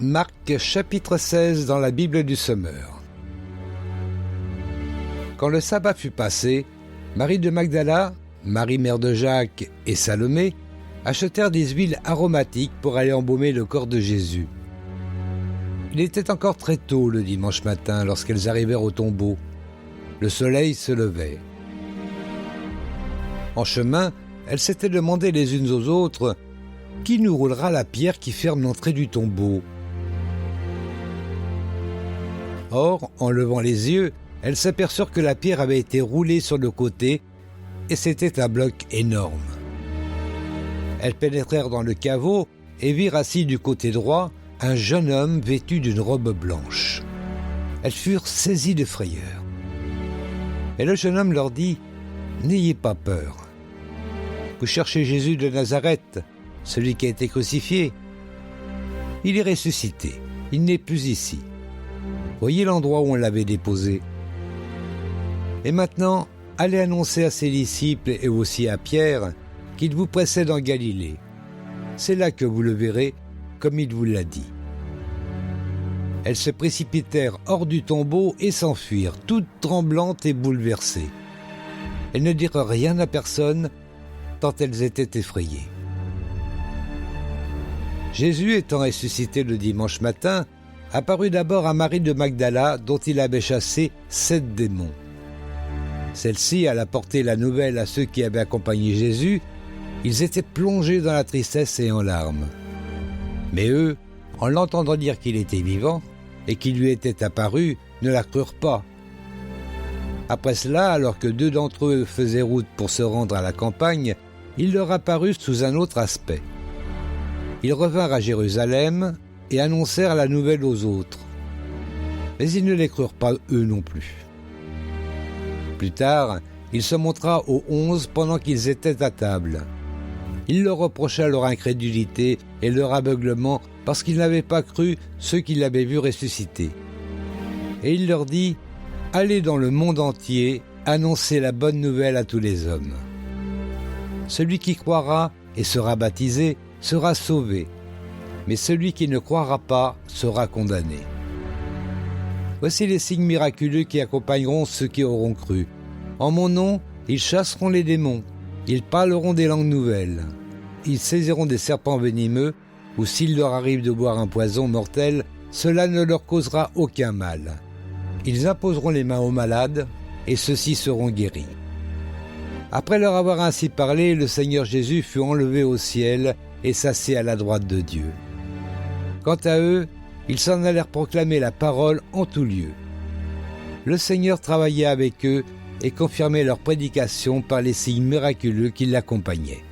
Marc chapitre 16 dans la Bible du Semeur. Quand le sabbat fut passé, Marie de Magdala, Marie mère de Jacques et Salomé achetèrent des huiles aromatiques pour aller embaumer le corps de Jésus. Il était encore très tôt le dimanche matin lorsqu'elles arrivèrent au tombeau. Le soleil se levait. En chemin, elles s'étaient demandé les unes aux autres « Qui nous roulera la pierre qui ferme l'entrée du tombeau ?» Or, en levant les yeux, elles s'aperçurent que la pierre avait été roulée sur le côté et c'était un bloc énorme. Elles pénétrèrent dans le caveau et virent assis du côté droit un jeune homme vêtu d'une robe blanche. Elles furent saisies de frayeur. Et le jeune homme leur dit « N'ayez pas peur. Vous cherchez Jésus de Nazareth, celui qui a été crucifié. Il est ressuscité, il n'est plus ici. Voyez l'endroit où on l'avait déposé. Et maintenant, allez annoncer à ses disciples et aussi à Pierre qu'il vous précède en Galilée. C'est là que vous le verrez, comme il vous l'a dit. » Elles se précipitèrent hors du tombeau et s'enfuirent, toutes tremblantes et bouleversées. Elles ne dirent rien à personne, tant elles étaient effrayées. Jésus, étant ressuscité le dimanche matin, apparut d'abord à Marie de Magdala, dont il avait chassé 7 démons. Celle-ci alla porter la nouvelle à ceux qui avaient accompagné Jésus. Ils étaient plongés dans la tristesse et en larmes. Mais eux, en l'entendant dire qu'il était vivant et qu'il lui était apparu, ne la crurent pas. Après cela, alors que 2 d'entre eux faisaient route pour se rendre à la campagne, il leur apparut sous un autre aspect. Ils revinrent à Jérusalem et annoncèrent la nouvelle aux autres. Mais ils ne les crurent pas eux non plus. Plus tard, il se montra aux 11 pendant qu'ils étaient à table. Il leur reprocha leur incrédulité et leur aveuglement parce qu'ils n'avaient pas cru ceux qui l'avaient vu ressusciter. Et il leur dit « Allez dans le monde entier, annoncez la bonne nouvelle à tous les hommes. Celui qui croira et sera baptisé sera sauvé. Mais celui qui ne croira pas sera condamné. Voici les signes miraculeux qui accompagneront ceux qui auront cru. En mon nom, ils chasseront les démons, ils parleront des langues nouvelles, ils saisiront des serpents venimeux, ou s'il leur arrive de boire un poison mortel, cela ne leur causera aucun mal. Ils imposeront les mains aux malades, et ceux-ci seront guéris. » Après leur avoir ainsi parlé, le Seigneur Jésus fut enlevé au ciel et s'assit à la droite de Dieu. Quant à eux, ils s'en allèrent proclamer la parole en tout lieu. Le Seigneur travaillait avec eux et confirmait leur prédication par les signes miraculeux qui l'accompagnaient.